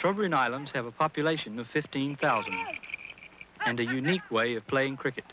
Trobriand Islands have a population of 15,000 and a unique way of playing cricket.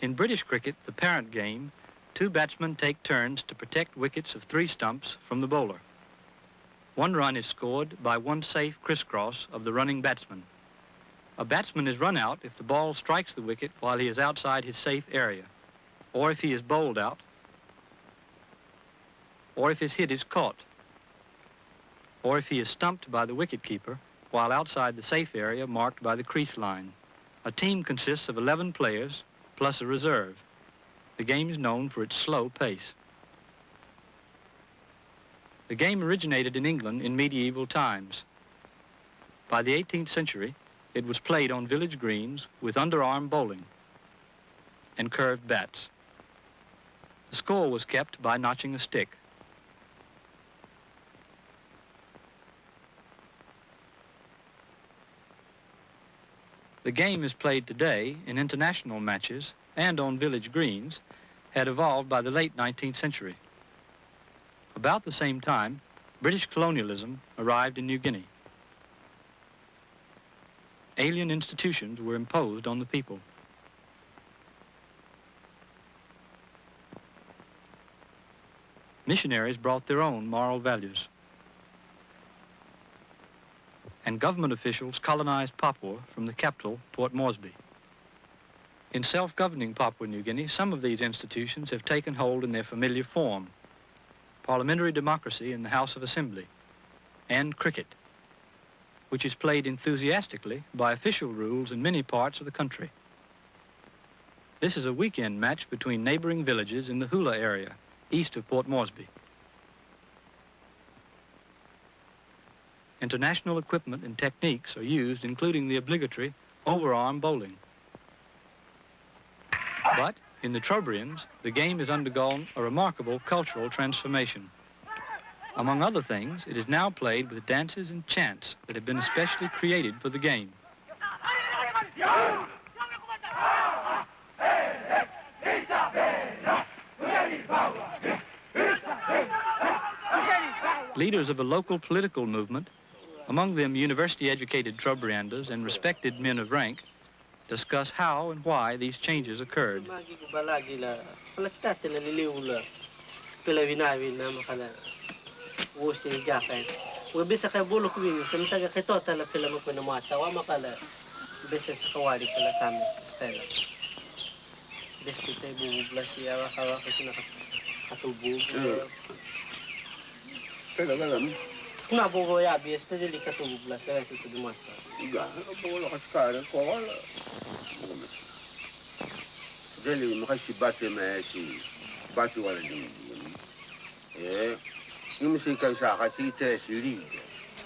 In British cricket, the parent game, two batsmen take turns to protect wickets of 3 stumps from the bowler. 1 run is scored by 1 safe crisscross of the running batsman. A batsman is run out if the ball strikes the wicket while he is outside his safe area, or if he is bowled out, or if his hit is caught, or if he is stumped by the wicket-keeper while outside the safe area marked by the crease line. A team consists of 11 players plus a reserve. The game is known for its slow pace. The game originated in England in medieval times. By the 18th century, it was played on village greens with underarm bowling and curved bats. The score was kept by notching a stick. The game is played today in international matches and on village greens, had evolved by the late 19th century. About the same time, British colonialism arrived in New Guinea. Alien institutions were imposed on the people. Missionaries brought their own moral values. And government officials colonized Papua from the capital, Port Moresby. In self-governing Papua New Guinea, some of these institutions have taken hold in their familiar form: parliamentary democracy in the House of Assembly, and cricket, which is played enthusiastically by official rules in many parts of the country. This is a weekend match between neighboring villages in the Hula area, east of Port Moresby. International equipment and techniques are used, including the obligatory overarm bowling. But in the Trobriands, the game has undergone a remarkable cultural transformation. Among other things, it is now played with dances and chants that have been especially created for the game. Leaders of a local political movement, among them university-educated Trobrianders and respected men of rank, discuss how and why these changes occurred. Kuna bogo ya bieste deli katubug la sa tu tu masta. Iga, bogo la kaskare ko wala. Deli mo kasi bate me si bate wala ni. Yung si kan sa kasi te si ri.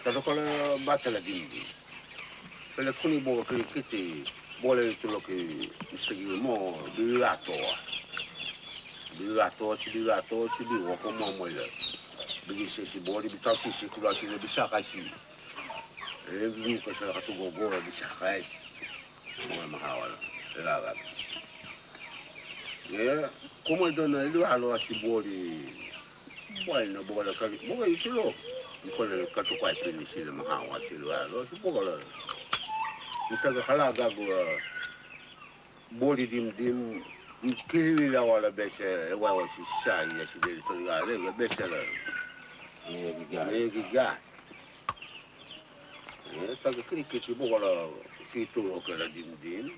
Tato ko la bate la dindi. Pele kuni bogo kiti bole tu lo ke mistegi mo bilato. Bilato si biwo ko mo mo le. Bigise si body bitaw si circulation na bisa kasi review ko sa katugogo bisa kasi mo mahawala lagat como do na ilu halo si body bueno bola ka mo itulo ko le katukwai pini si le mahawa si lo halo si bola ita ga halaga go body dim kiri la wala bese wa si sai ya si de to ga le bese la Giga. Taga cricket bola fito ko la din.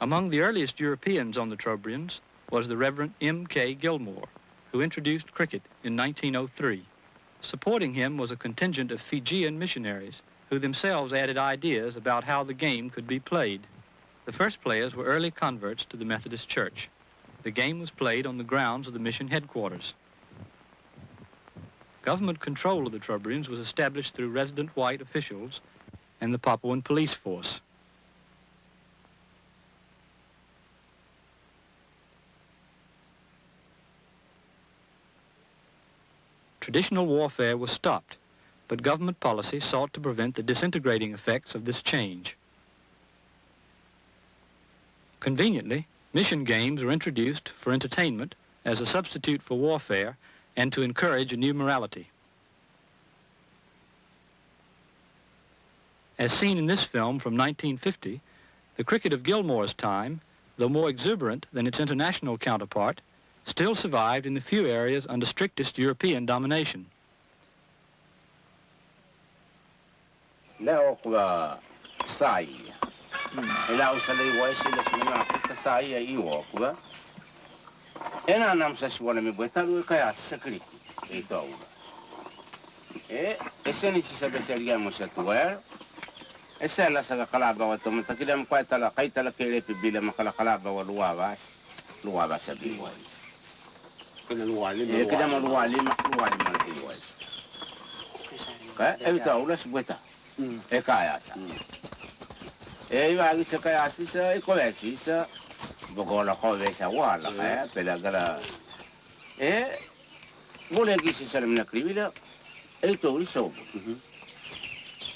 Among the earliest Europeans on the Trobriands was the Reverend M.K. Gilmore, who introduced cricket in 1903. Supporting him was a contingent of Fijian missionaries who themselves added ideas about how the game could be played. The first players were early converts to the Methodist Church. The game was played on the grounds of the mission headquarters. Government control of the Trobriands was established through resident white officials and the Papuan police force. Traditional warfare was stopped, but government policy sought to prevent the disintegrating effects of this change. Conveniently, mission games were introduced for entertainment as a substitute for warfare and to encourage a new morality. As seen in this film from 1950, the cricket of Gilmore's time, though more exuberant than its international counterpart, still survived in the few areas under strictest European domination. Leo kwa sai. Ela usale waisi la shimena kwa sai ya iwo kwa. Ena namsa shwana mibweta lu kaya sakri. Ito aula. Eseni sisabesariya mosatuwer. Esa la saga kalaba wa tomata kila mkwata la kaita la kele bila makala kalaba wa luwa sabi wa. Kena luwali Kena luwali wa. Ka evita aula sibweta. Kaya sa. Iba agi sa kaya sa ikolesi sa bogola ko sa wala kaya pelagala. Mule gisi sa na kribila ito isobo.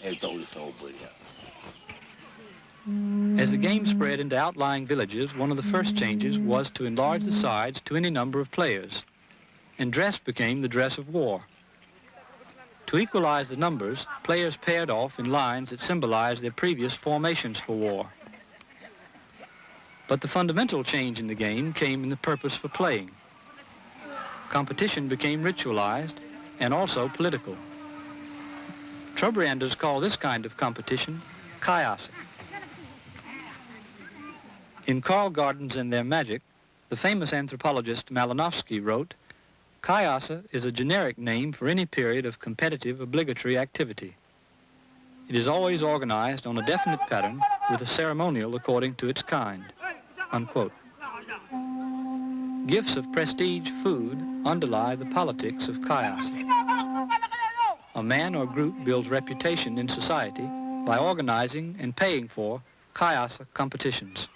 Ito isobo ya. As the game spread into outlying villages, one of the first changes was to enlarge the sides to any number of players, and dress became the dress of war. To equalize the numbers, players paired off in lines that symbolized their previous formations for war. But the fundamental change in the game came in the purpose for playing. Competition became ritualized and also political. Trobrianders call this kind of competition kayasa. In Carl Gardens and Their Magic, the famous anthropologist Malinowski wrote, "Kayasa is a generic name for any period of competitive obligatory activity. It is always organized on a definite pattern with a ceremonial according to its kind." Unquote. Gifts of prestige food underlie the politics of Kayasa. A man or group builds reputation in society by organizing and paying for Kayasa competitions.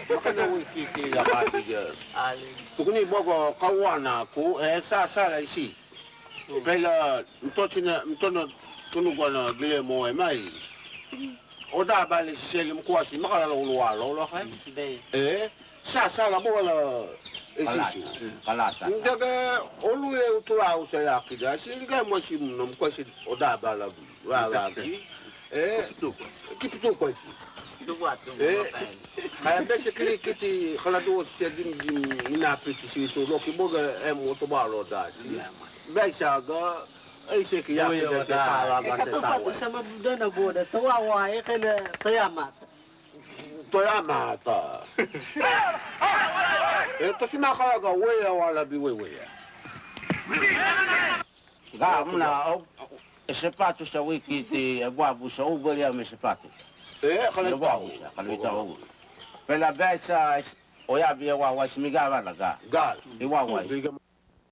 Makanya wiki ya katiga. Tukuni bogo kawana ku sa la isi. Bela mtono tunugwana gile mo mai. Oda bali sele mkwasi makala lo hai. Sa la bola isi. Kalasa. Ndaga oluye utua usaya kida singa mo simu mkwasi oda bala wa ki. Kitu kwa kaya bese kili kiti khalado stedin ina piti sito loki boga motobalo da besa ga aise ki ya bese tawa ga se tawa sama budana boda tawa kana toyamata to sima khala ga weya wala bi weya Ga mna sepato sa wiki ti ababu sa ubelia me sepato. Khala Pela besa oya bia wa smigava laga. gal Iwa wa.